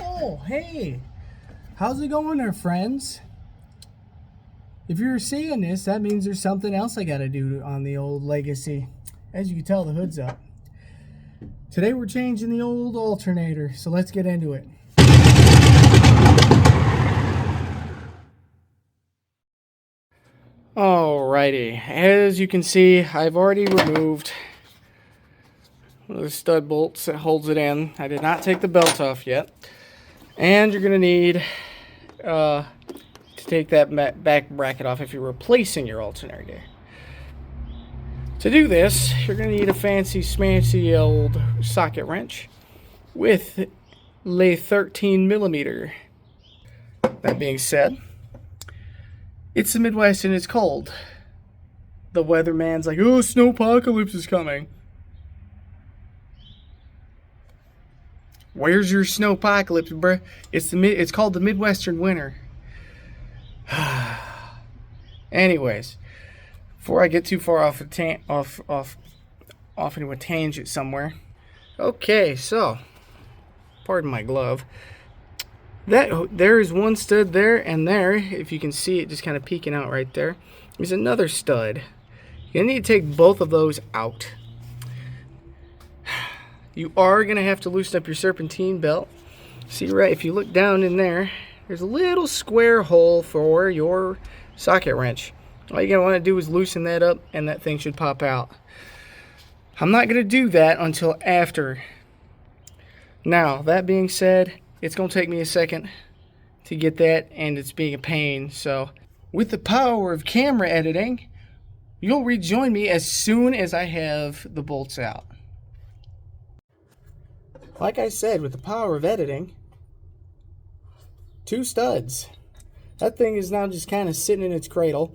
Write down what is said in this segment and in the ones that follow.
Oh, hey, how's it going there, friends? If you're seeing this, that means there's something else I gotta do on the old Legacy. As you can tell, the hood's up. Today we're changing the old alternator, so let's get into it. Alrighty, as you can see, I've already removed one of the stud bolts that holds it in. I did not take the belt off yet. And you're gonna need to take that back bracket off if you're replacing your alternator. To do this, you're going to need a fancy smancy old socket wrench with a 13mm. That being said, it's the Midwest and it's cold. The weatherman's like, oh, snowpocalypse is coming. Where's your snowpocalypse, bruh? It's called the Midwestern winter. Anyways, before I get too far off into a tangent somewhere. Okay, so pardon my glove. There is one stud there, and there, if you can see it just kind of peeking out right there, is another stud. You're gonna need to take both of those out. You are gonna have to loosen up your serpentine belt. See, right, if you look down in there, there's a little square hole for your socket wrench. All you're going to want to do is loosen that up and that thing should pop out. I'm not going to do that until after. Now, that being said, it's going to take me a second to get that, and it's being a pain. So, with the power of camera editing, you'll rejoin me as soon as I have the bolts out. Like I said, with the power of editing, 2 studs. That thing is now just kind of sitting in its cradle.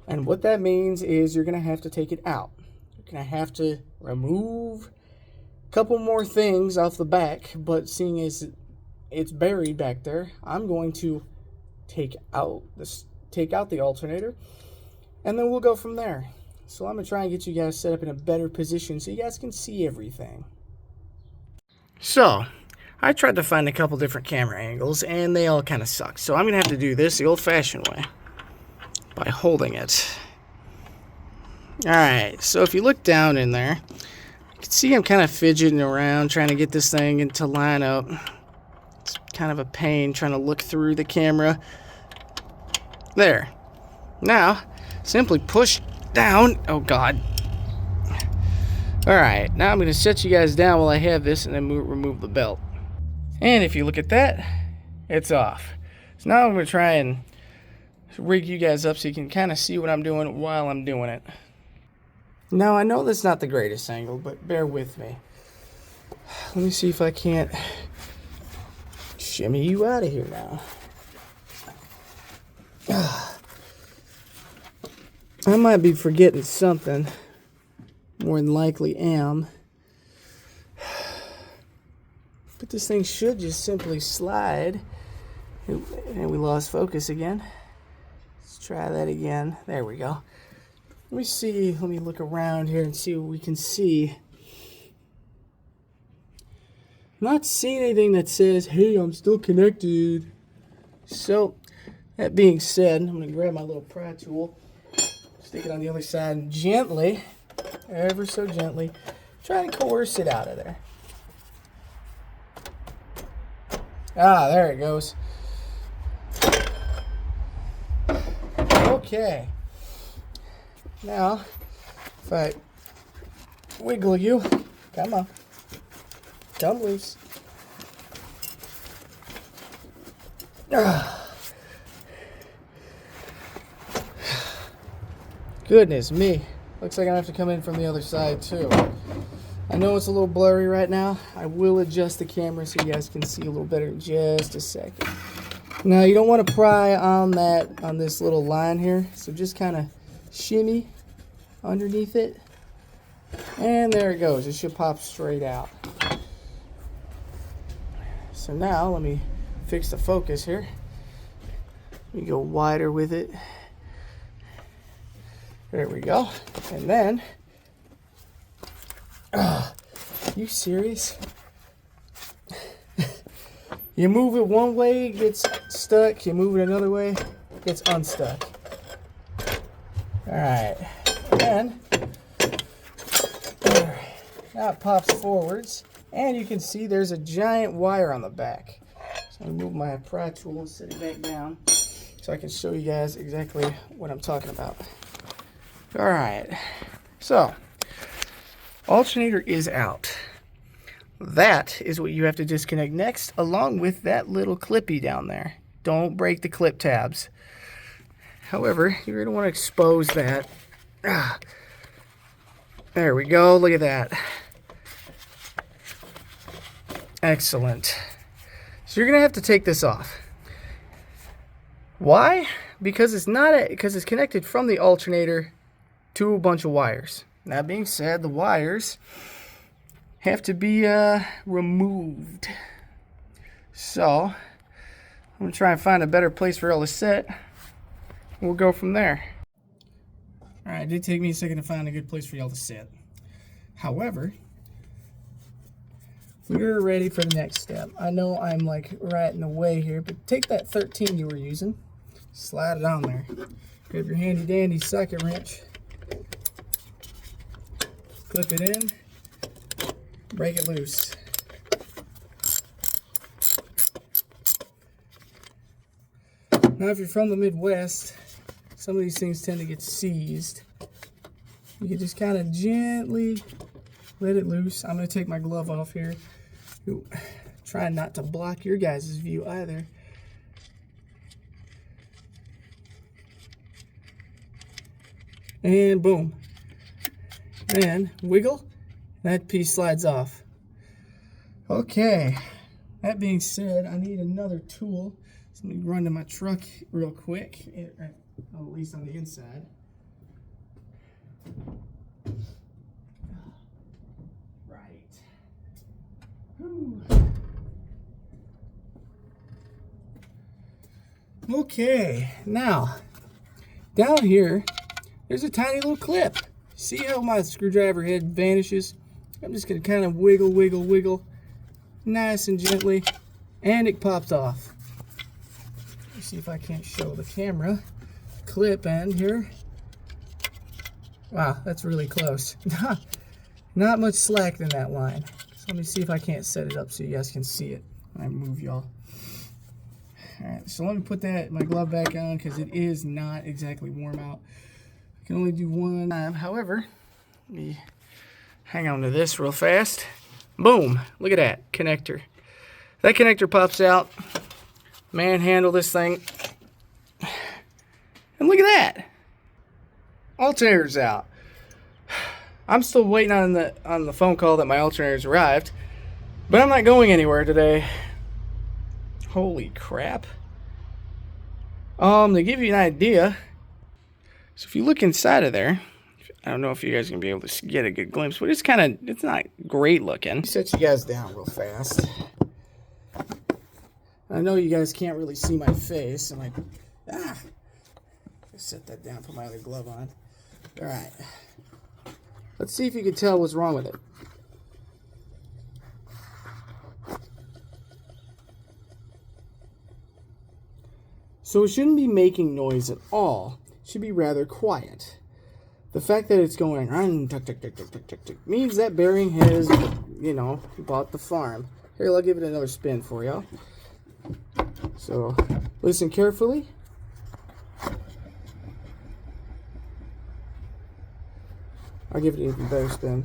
And what that means is you're going to have to take it out. You're going to have to remove a couple more things off the back. But seeing as it's buried back there, I'm going to take out the alternator. And then we'll go from there. So I'm going to try and get you guys set up in a better position so you guys can see everything. So, I tried to find a couple different camera angles, and they all kind of suck. So I'm going to have to do this the old-fashioned way, by holding it. Alright, so if you look down in there, you can see I'm kind of fidgeting around, trying to get this thing to line up. It's kind of a pain trying to look through the camera. There. Now, simply push down. Oh, God. Alright, now I'm going to set you guys down while I have this, and then remove the belt. And if you look at that, it's off. So now I'm going to try and rig you guys up so you can kind of see what I'm doing while I'm doing it. Now, I know that's not the greatest angle, but bear with me. Let me see if I can't shimmy you out of here now. I might be forgetting something. More than likely am. But this thing should just simply slide. And we lost focus again. Let's try that again. There we go. Let me see. Let me look around here and see what we can see. I'm not seeing anything that says, hey, I'm still connected. So, that being said, I'm going to grab my little pry tool, stick it on the other side, and gently, ever so gently, try and coerce it out of there. Ah, there it goes. Okay. Now, if I wiggle you, come on, come loose. Goodness me. Looks like I have to come in from the other side too. I know it's a little blurry right now. I will adjust the camera so you guys can see a little better in just a second. Now you don't want to pry on this little line here, so just kind of shimmy underneath it. And there it goes. It should pop straight out. So now let me fix the focus here. Let me go wider with it. There we go. And then, you serious? You move it one way, it gets stuck. You move it another way, it gets unstuck. Alright. And now it pops forwards. And you can see there's a giant wire on the back. So I'm going to move my pry tool and set it back down so I can show you guys exactly what I'm talking about. Alright. So, alternator is out. That is what you have to disconnect next, along with that little clippy down there. Don't break the clip tabs. However, you're going to want to expose that. There we go. Look at that. Excellent. So you're going to have to take this off. Why? Because it's connected from the alternator to a bunch of wires. That being said, the wires have to be removed. So I'm going to try and find a better place for all to sit. We'll go from there. Alright, it did take me a second to find a good place for y'all to sit. However, we're ready for the next step. I know I'm like right in the way here, but take that 13 you were using, slide it on there. Grab your handy dandy socket wrench, clip it in, break it loose. Now if you're from the Midwest, some of these things tend to get seized. You can just kind of gently let it loose. I'm going to take my glove off here. Ooh, try not to block your guys' view either. And boom. Then wiggle. That piece slides off. Okay. That being said, I need another tool. So let me run to my truck real quick. At least on the inside. Right. Whew. Okay, now down here there's a tiny little clip. See how my screwdriver head vanishes? I'm just going to kind of wiggle nice and gently, and it pops off. Let's see if I can't show the camera. Clip end here. Wow, that's really close. Not much slack in that line. So let me see if I can't set it up so you guys can see it when I move y'all. Alright, so let me put my glove back on because it is not exactly warm out. I can only do one time. However, let me hang on to this real fast. Boom! Look at that connector. That connector pops out. Manhandle this thing. And look at that. Alternator's out. I'm still waiting on the phone call that my alternator's arrived, but I'm not going anywhere today. Holy crap. To give you an idea, so if you look inside of there, I don't know if you guys are gonna be able to get a good glimpse, but it's not great looking. Set you guys down real fast. I know you guys can't really see my face. Set that down, put my other glove on. Alright. Let's see if you can tell what's wrong with it. So it shouldn't be making noise at all. It should be rather quiet. The fact that it's going means that bearing has, bought the farm. Here, I'll give it another spin for y'all. So, listen carefully. I'll give it an even better spin.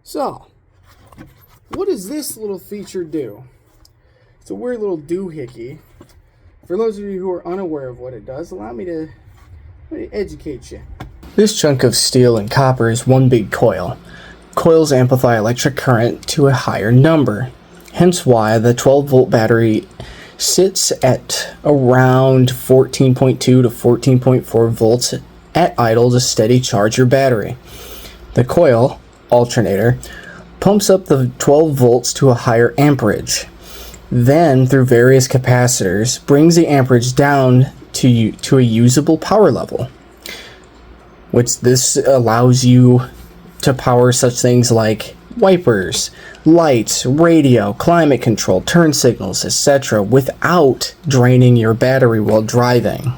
So, what does this little feature do? It's a weird little doohickey. For those of you who are unaware of what it does, allow me to educate you. This chunk of steel and copper is one big coil. Coils amplify electric current to a higher number, hence why the 12-volt battery sits at around 14.2 to 14.4 volts at idle to steady charge your battery. The coil alternator pumps up the 12 volts to a higher amperage. Then, through various capacitors, brings the amperage down to a usable power level. which this allows you to power such things like wipers, lights, radio, climate control, turn signals, etc. without draining your battery while driving.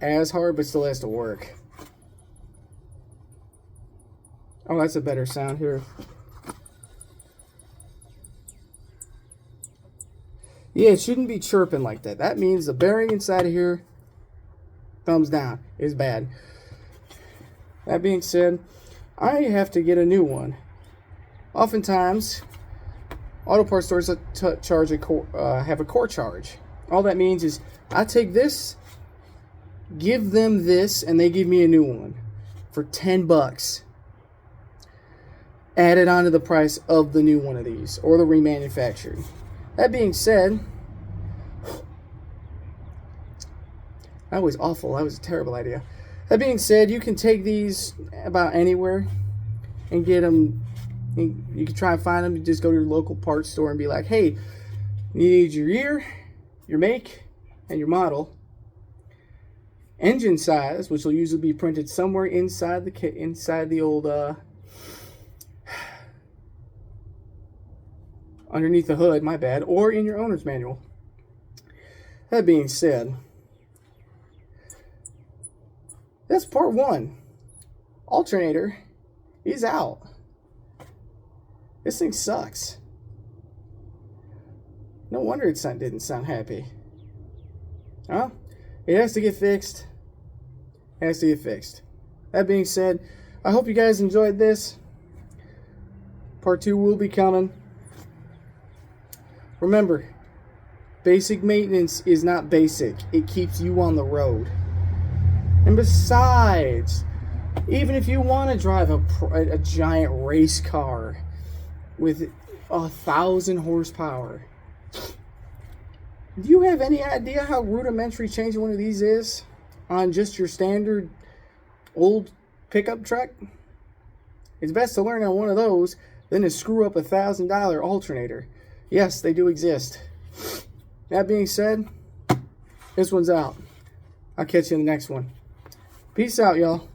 As hard, but still has to work. Oh, that's a better sound here. Yeah, it shouldn't be chirping like that. That means the bearing inside of here, thumbs down, is bad. That being said, I have to get a new one. Oftentimes, auto parts stores charge have a core charge. All that means is I take this, give them this, and they give me a new one for 10 bucks. Added onto the price of the new one of these, or the remanufactured. That being said, that was awful. That was a terrible idea. That being said, you can take these about anywhere and get them. You can try and find them. You just go to your local parts store and be like, hey, you need your year, your make, and your model. Engine size, which will usually be printed somewhere inside the kit, inside the old underneath the hood, my bad, or in your owner's manual. That being said, that's part one. Alternator is out. This thing sucks. No wonder it didn't sound happy. Huh? It has to get fixed. It has to get fixed. That being said, I hope you guys enjoyed this. Part 2 will be coming. Remember, basic maintenance is not basic. It keeps you on the road. And besides, even if you want to drive a giant race car with 1,000 horsepower, do you have any idea how rudimentary changing one of these is on just your standard old pickup truck? It's best to learn on one of those than to screw up $1,000 alternator. Yes, they do exist. That being said, this one's out. I'll catch you in the next one. Peace out, y'all.